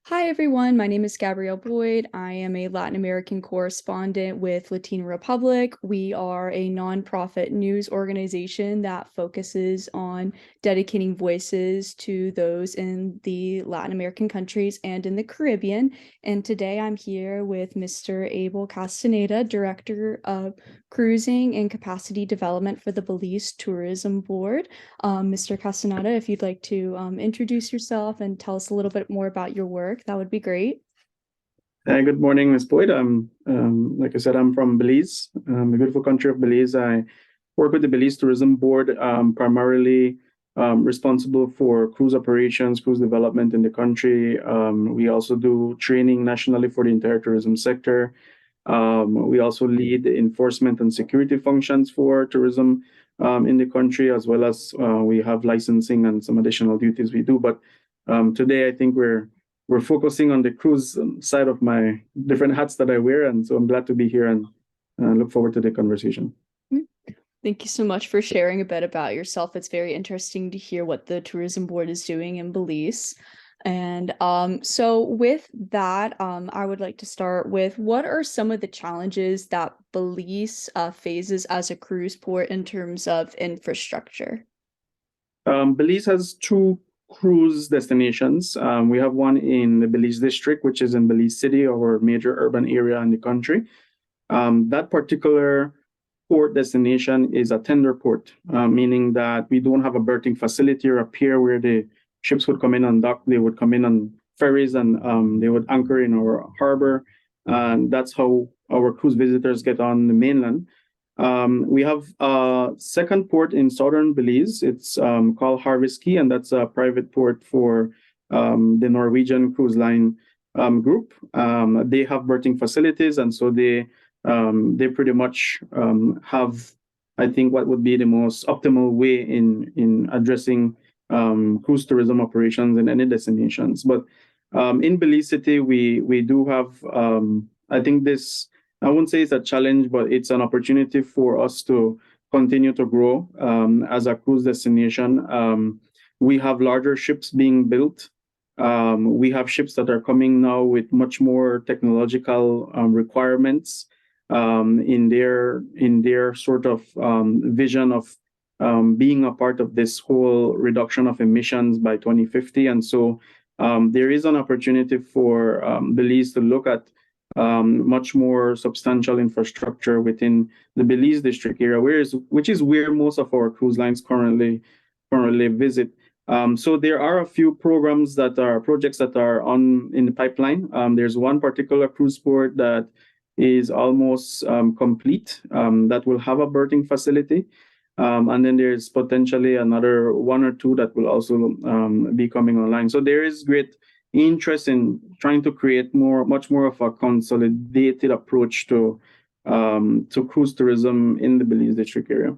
Hi, everyone. My name is Gabrielle Boyd. I am a Latin American correspondent with Latino Republic. We are a nonprofit news organization that focuses on dedicating voices to those in the Latin American countries and in the Caribbean. And today I'm here with Mr. Abil Castañeda, Director of Cruising and Capacity Development for the Belize Tourism Board. Mr. Castaneda, if you'd like to introduce yourself and tell us a little bit more about your work, that would be great. Good morning, Ms. Boyd. Like I said, I'm from Belize, the beautiful country of Belize. I work with the Belize Tourism Board, primarily responsible for cruise operations, cruise development in the country. We also do training nationally for the entire tourism sector. We also lead enforcement and security functions for tourism in the country, as well as we have licensing and some additional duties we do. But today, I think we're focusing on the cruise side of my different hats that I wear, and so I'm glad to be here and look forward to the conversation. Thank you so much for sharing a bit about yourself. It's very interesting to hear what the tourism board is doing in Belize. And so with that, I would like to start with what are some of the challenges that Belize faces as a cruise port in terms of infrastructure? Belize has two cruise destinations. We have one in the Belize district, which is in Belize City, our major urban area in the country. That particular port destination is a tender port, meaning that we don't have a berthing facility or a pier where the ships would come in and dock. They would come in on ferries and they would anchor in our harbor. And that's how our cruise visitors get on the mainland. We have a second port in southern Belize. It's called Harvest Key, and that's a private port for the Norwegian Cruise Line group. They have berthing facilities, and so they pretty much have, I think, what would be the most optimal way in addressing cruise tourism operations in any destinations. But in Belize City, we do have, I think this. I wouldn't say it's a challenge, but it's an opportunity for us to continue to grow as a cruise destination. We have larger ships being built. We have ships that are coming now with much more technological requirements in their sort of vision of being a part of this whole reduction of emissions by 2050. And so there is an opportunity for Belize to look at much more substantial infrastructure within the Belize district area, which is where most of our cruise lines currently visit. So there are a few projects that are in the pipeline. There's one particular cruise port that is almost complete that will have a berthing facility. And then there's potentially another one or two that will also be coming online. So there is great interest in trying to create much more of a consolidated approach to cruise tourism in the Belize district area.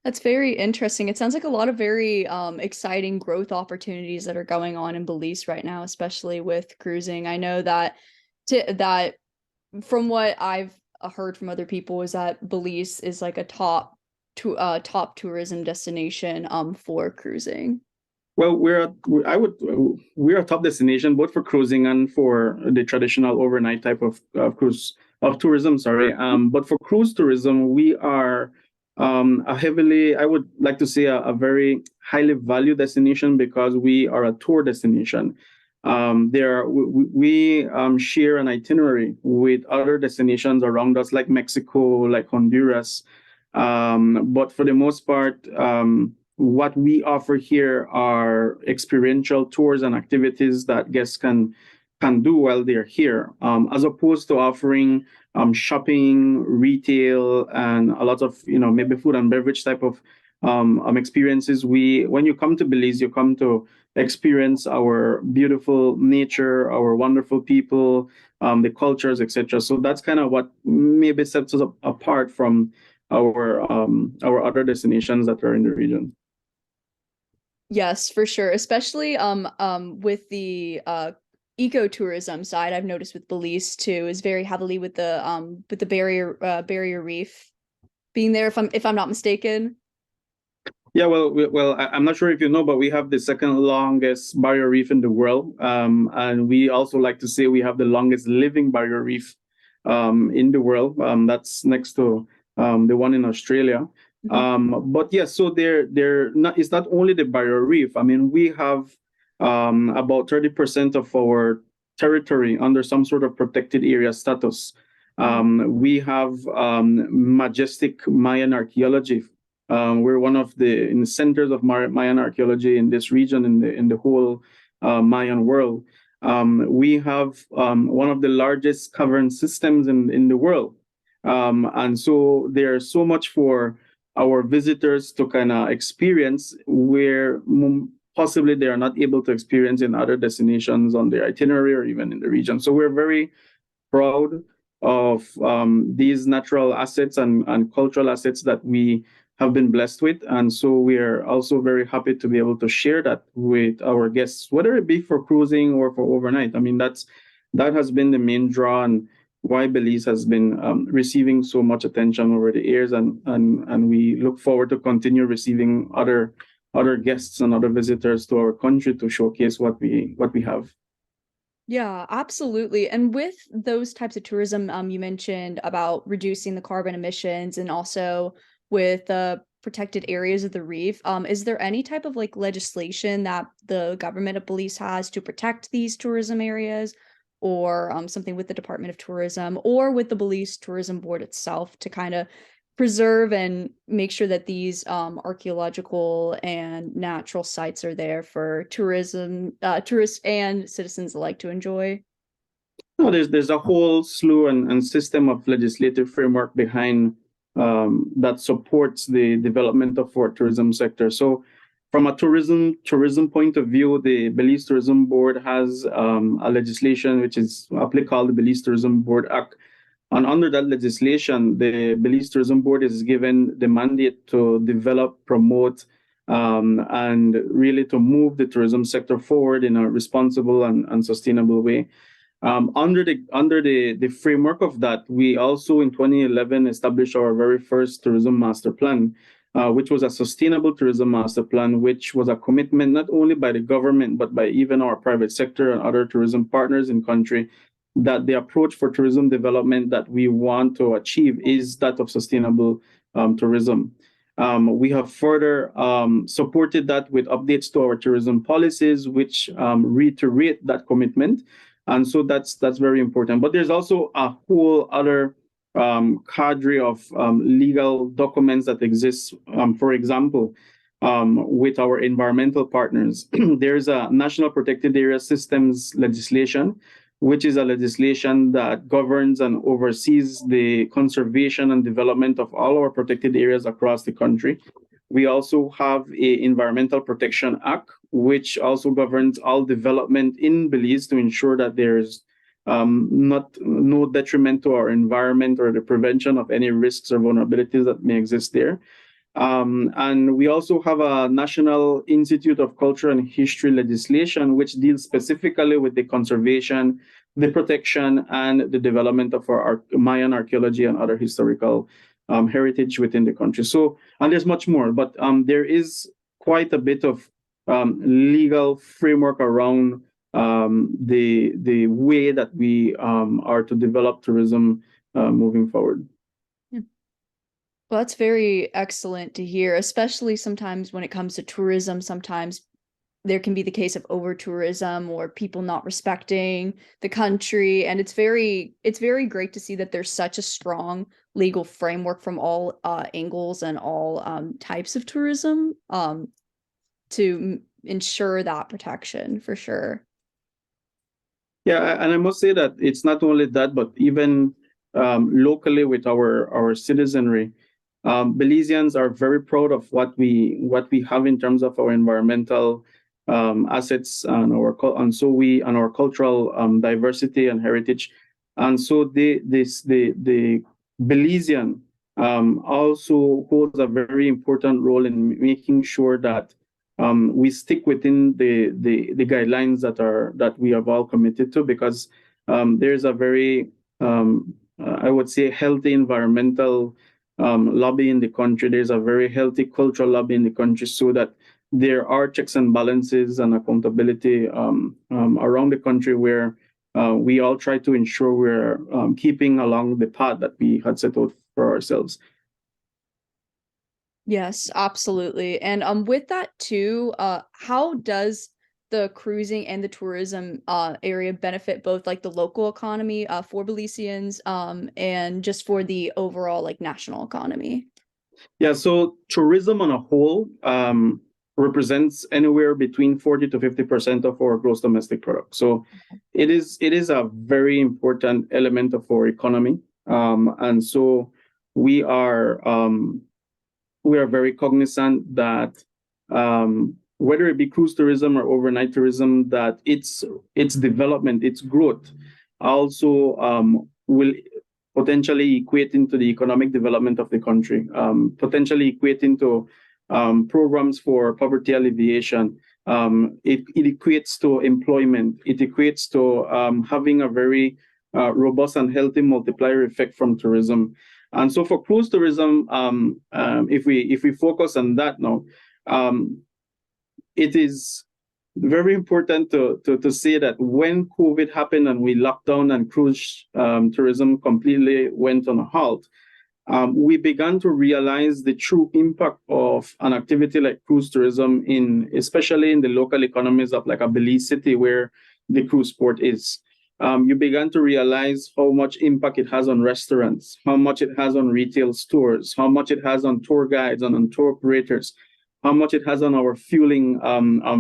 That's very interesting. It sounds like a lot of very exciting growth opportunities that are going on in Belize right now, especially with cruising. I know that from what I've heard from other people is that Belize is like a top tourism destination for cruising. Well, we're a top destination both for cruising and for the traditional overnight type of cruise of tourism. Sorry, but for cruise tourism, we are I would like to say a very highly valued destination because we are a tour destination. We share an itinerary with other destinations around us, like Mexico, like Honduras. But for the most part, what we offer here are experiential tours and activities that guests can do while they're here, as opposed to offering shopping, retail, and a lot of maybe food and beverage type of experiences. When you come to Belize, you come to experience our beautiful nature, our wonderful people, the cultures, etc. So that's kind of what maybe sets us apart from our other destinations that are in the region. Yes, for sure. Especially with the ecotourism side, I've noticed with Belize too, is very heavily with the barrier reef being there, if I'm not mistaken. Yeah, I'm not sure if you know, but we have the second longest barrier reef in the world, and we also like to say we have the longest living barrier reef in the world. That's next to the one in Australia. But yes, so they're not. It's not only the barrier reef. I mean, we have about 30% of our territory under some sort of protected area status. We have majestic Mayan archaeology. We're one of the in the centers of Mayan archaeology in this region, in the whole Mayan world. We have one of the largest cavern systems in the world, and so there's so much for our visitors to kind of experience where possibly they are not able to experience in other destinations on their itinerary or even in the region. So we're very proud of these natural assets and cultural assets that we have been blessed with. And so we are also very happy to be able to share that with our guests, whether it be for cruising or for overnight. I mean, that has been the main draw and why Belize has been receiving so much attention over the years. And we look forward to continue receiving other guests and other visitors to our country to showcase what we have. Yeah, absolutely. And with those types of tourism, you mentioned about reducing the carbon emissions and also with the protected areas of the reef. Is there any type of like legislation that the government of Belize has to protect these tourism areas, or something with the Department of Tourism or with the Belize Tourism Board itself to kind of preserve and make sure that these archaeological and natural sites are there for tourists and citizens alike to enjoy? No, there's a whole slew and system of legislative framework behind that supports the development of our tourism sector. So, from a tourism point of view, the Belize Tourism Board has a legislation which is aptly called the Belize Tourism Board Act. And under that legislation, the Belize Tourism Board is given the mandate to develop, promote, and really to move the tourism sector forward in a responsible and sustainable way. Under the framework of that, we also in 2011 established our very first tourism master plan, which was a sustainable tourism master plan, which was a commitment not only by the government but by even our private sector and other tourism partners in country that the approach for tourism development that we want to achieve is that of sustainable tourism. We have further supported that with updates to our tourism policies, which reiterate that commitment. And so that's very important. But there's also a whole other cadre of legal documents that exist. For example, with our environmental partners, there's a National Protected Area Systems legislation, which is a legislation that governs and oversees the conservation and development of all our protected areas across the country. We also have a Environmental Protection Act, which also governs all development in Belize to ensure that there's no detriment to our environment or the prevention of any risks or vulnerabilities that may exist there. And we also have a National Institute of Culture and History legislation, which deals specifically with the conservation, the protection, and the development of our Mayan archaeology and other historical heritage within the country. So, and there's much more, but there is quite a bit of legal framework around the way that we are to develop tourism moving forward. Well, that's very excellent to hear, especially sometimes when it comes to tourism. Sometimes there can be the case of over tourism or people not respecting the country. And it's very great to see that there's such a strong legal framework from all angles and all types of tourism to ensure that protection for sure. Yeah, and I must say that it's not only that, but even locally with our citizenry, Belizeans are very proud of what we have in terms of our environmental assets and our cultural diversity and heritage, and so the Belizean also holds a very important role in making sure that we stick within the guidelines that we have all committed to, because there's a very I would say healthy environmental lobby in the country. There's a very healthy cultural lobby in the country, so that there are checks and balances and accountability around the country, where we all try to ensure we're keeping along the path that we had set out for ourselves. Yes, absolutely. And with that too, how does the cruising and the tourism area benefit both like the local economy for Belizeans and just for the overall like national economy? Yeah, so tourism on a whole represents anywhere between 40 to 50% of our gross domestic product. So it is a very important element of our economy. And so we are very cognizant that whether it be cruise tourism or overnight tourism, that its development, its growth, also will potentially equate into the economic development of the country, potentially equate into programs for poverty alleviation. It equates to employment. It equates to having a very robust and healthy multiplier effect from tourism. And so for cruise tourism, if we focus on that now, it is very important to say that when COVID happened and we locked down and cruise tourism completely went on a halt, we began to realize the true impact of an activity like cruise tourism, especially in the local economies of like a Belize city where the cruise port is. You began to realize how much impact it has on restaurants, how much it has on retail stores, how much it has on tour guides and on tour operators, how much it has on our fueling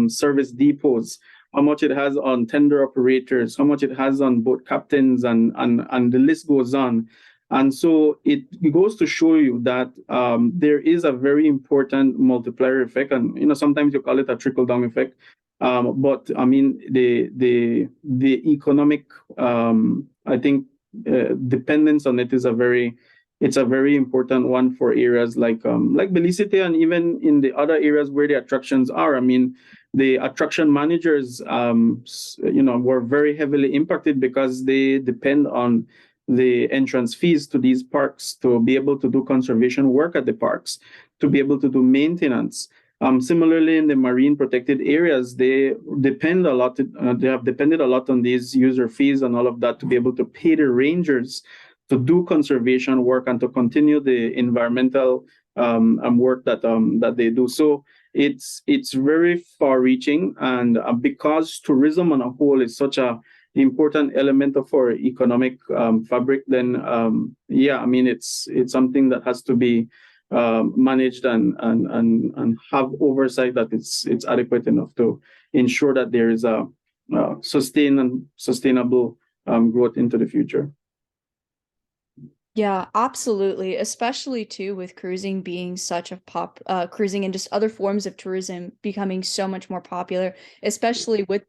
service depots, how much it has on tender operators, how much it has on boat captains, and the list goes on. And so it goes to show you that there is a very important multiplier effect, and sometimes you call it a trickle down effect. But I mean the economic I think dependence on it is a very important one for areas like Belize City, and even in the other areas where the attractions are. I mean, the attraction managers were very heavily impacted because they depend on the entrance fees to these parks to be able to do conservation work at the parks, to be able to do maintenance. Similarly, in the marine protected areas, they depend a lot. They have depended a lot on these user fees and all of that to be able to pay the rangers to do conservation work and to continue the environmental work that they do. So it's very far-reaching, and because tourism on a whole is such a important element of our economic fabric, then I mean it's something that has to be managed and have oversight that it's adequate enough to ensure that there is a sustainable growth into the future. Yeah, absolutely. Especially too with cruising being such a cruising and just other forms of tourism becoming so much more popular, especially with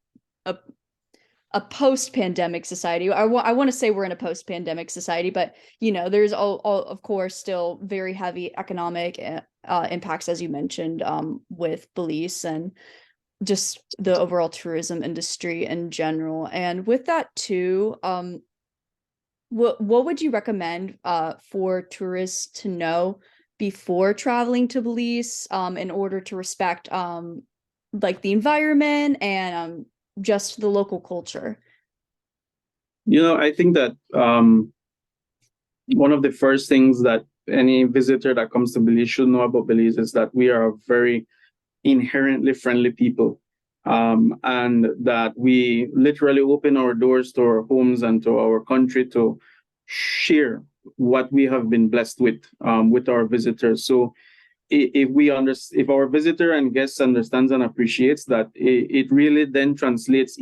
a post-pandemic society. I want to say we're in a post-pandemic society, but there's all of course still very heavy economic impacts, as you mentioned, with Belize and just the overall tourism industry in general. And with that too, what would you recommend for tourists to know before traveling to Belize in order to respect like the environment and just the local culture? I think that one of the first things that any visitor that comes to Belize should know about Belize is that we are a very inherently friendly people, and that we literally open our doors to our homes and to our country to share what we have been blessed with our visitors. So if our visitor and guests understands and appreciates that, it really then translates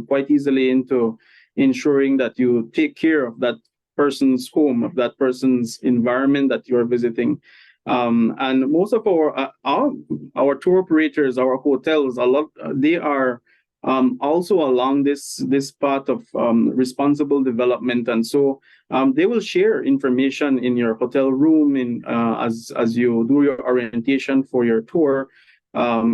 quite easily into ensuring that you take care of that person's home, of that person's environment that you're visiting. And most of our tour operators, our hotels, they are also along this path of responsible development, and so they will share information in your hotel room, as you do your orientation for your tour,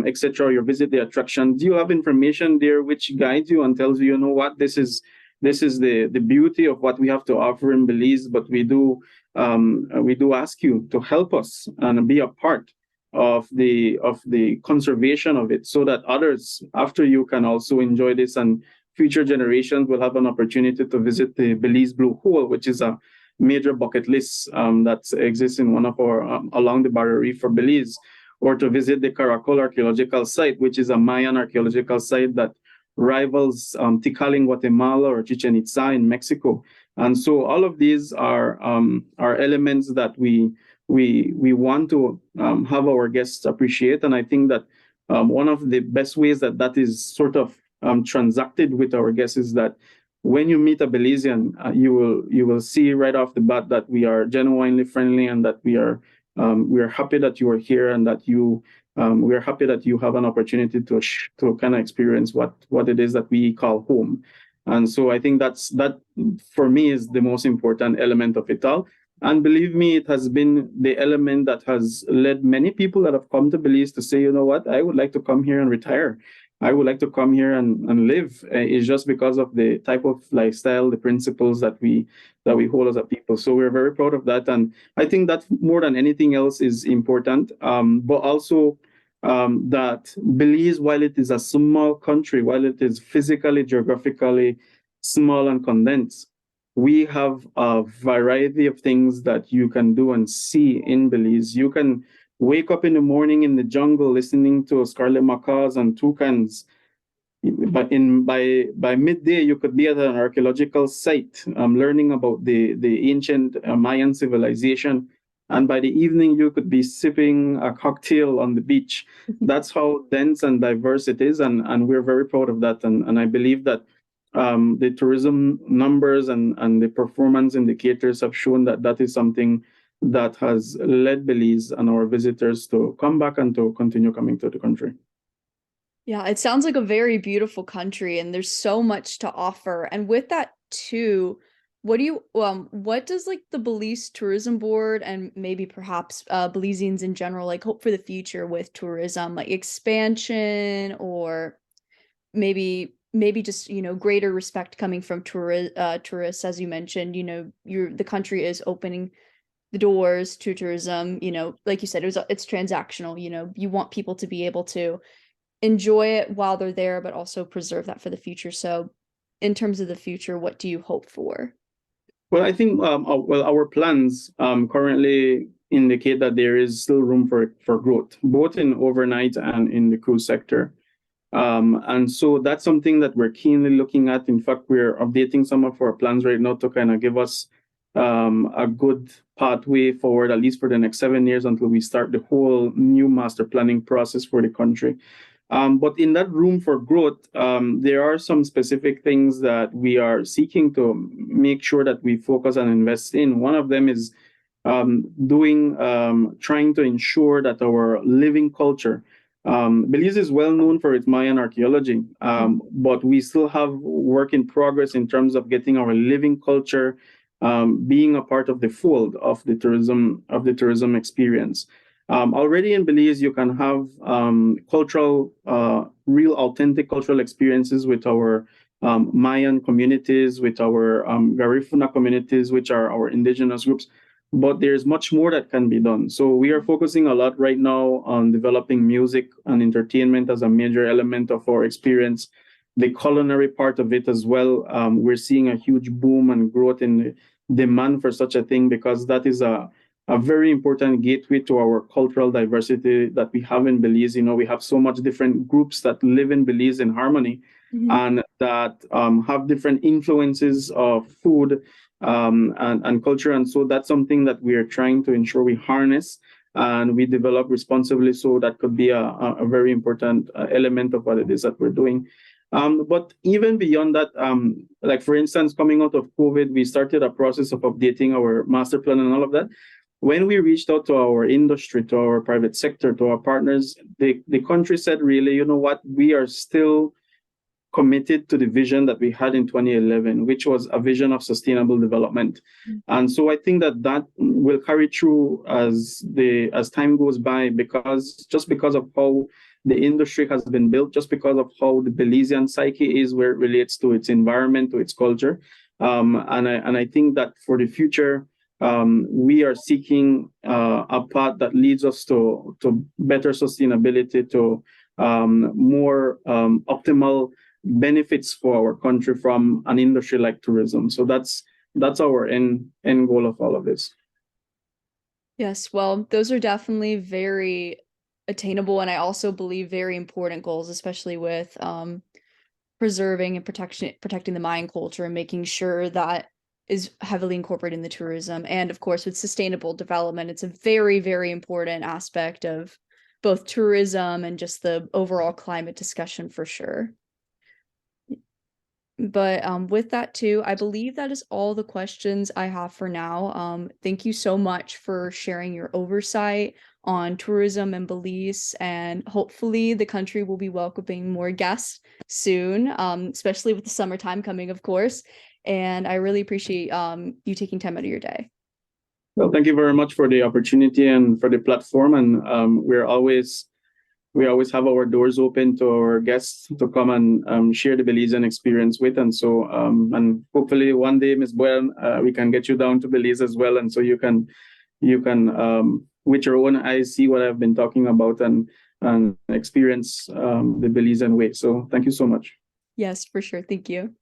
etc. You visit the attractions. You have information there which guides you and tells you, what, this is this is the beauty of what we have to offer in Belize. But we do ask you to help us and be a part of the conservation of it, so that others after you can also enjoy this, and future generations will have an opportunity to visit the Belize Blue Hole, which is a major bucket list that exists in one of our along the Barrier Reef for Belize, or to visit the Caracol archaeological site, which is a Mayan archaeological site that rivals Tikal in Guatemala or Chichen Itza in Mexico. And so all of these are elements that we want to have our guests appreciate. And I think that one of the best ways that is sort of transacted with our guests is that when you meet a Belizean, you will see right off the bat that we are genuinely friendly, and that we are happy that you are here, and that we are happy that you have an opportunity to kind of experience what it is that we call home. And so I think that for me is the most important element of it all. And believe me, it has been the element that has led many people that have come to Belize to say, you know what, I would like to come here and retire. I would like to come here and live. It's just because of the type of lifestyle, the principles that we hold as a people. So we're very proud of that. And I think that more than anything else is important. But also that Belize, while it is a small country, while it is physically, geographically small and condensed, we have a variety of things that you can do and see in Belize. You can wake up in the morning in the jungle listening to scarlet macaws and toucans. But by midday, you could be at an archaeological site learning about the ancient Mayan civilization. And by the evening, you could be sipping a cocktail on the beach. That's how dense and diverse it is. And we're very proud of that. And I believe that the tourism numbers and the performance indicators have shown that is something that has led Belize and our visitors to come back and to continue coming to the country. Yeah, it sounds like a very beautiful country, and there's so much to offer. And with that too, what does like the Belize Tourism Board and maybe perhaps Belizeans in general like hope for the future with tourism, like expansion, or maybe just, greater respect coming from tourists, as you mentioned, the country is opening the doors to tourism, like you said, it's transactional, you want people to be able to enjoy it while they're there, but also preserve that for the future. So in terms of the future, what do you hope for? Well, I think our plans currently indicate that there is still room for growth, both in overnight and in the cruise sector. And so that's something that we're keenly looking at. In fact, we're updating some of our plans right now to kind of give us a good pathway forward, at least for the next 7 years, until we start the whole new master planning process for the country. But in that room for growth, there are some specific things that we are seeking to make sure that we focus and invest in. One of them is trying to ensure that our living culture, Belize is well known for its Mayan archaeology, but we still have work in progress in terms of getting our living culture being a part of the fold of the tourism experience. Already in Belize, you can have real authentic cultural experiences with our Mayan communities, with our Garifuna communities, which are our indigenous groups. But there's much more that can be done. So we are focusing a lot right now on developing music and entertainment as a major element of our experience. The culinary part of it as well. We're seeing a huge boom and growth in the demand for such a thing, because that is a very important gateway to our cultural diversity that we have in Belize. We have so much different groups that live in Belize in harmony, and that have different influences of food and culture. And so that's something that we are trying to ensure we harness and we develop responsibly. So that could be a very important element of what it is that we're doing. But even beyond that, like for instance, coming out of COVID, we started a process of updating our master plan and all of that. When we reached out to our industry, to our private sector, to our partners, the country said, really, you know what, we are still committed to the vision that we had in 2011, which was a vision of sustainable development. And so I think that will carry through as time goes by, because of how the industry has been built, just because of how the Belizean psyche is, where it relates to its environment, to its culture. And I think that for the future, we are seeking a path that leads us to better sustainability, to more optimal benefits for our country from an industry like tourism. So that's our end goal of all of this. Yes, well, those are definitely very attainable, and I also believe very important goals, especially with preserving and protecting the Mayan culture and making sure that is heavily incorporated in the tourism. And of course, with sustainable development, it's a very, very important aspect of both tourism and just the overall climate discussion for sure. But with that too, I believe that is all the questions I have for now. Thank you so much for sharing your oversight on tourism in Belize, and hopefully the country will be welcoming more guests soon, especially with the summertime coming, of course. And I really appreciate you taking time out of your day. Well, thank you very much for the opportunity and for the platform. And we always have our doors open to our guests to come and share the Belizean experience with. And so, and hopefully one day, Ms. Boyle, we can get you down to Belize as well. And so you can with your own eyes see what I've been talking about and experience the Belizean way. So thank you so much. Yes, for sure. Thank you.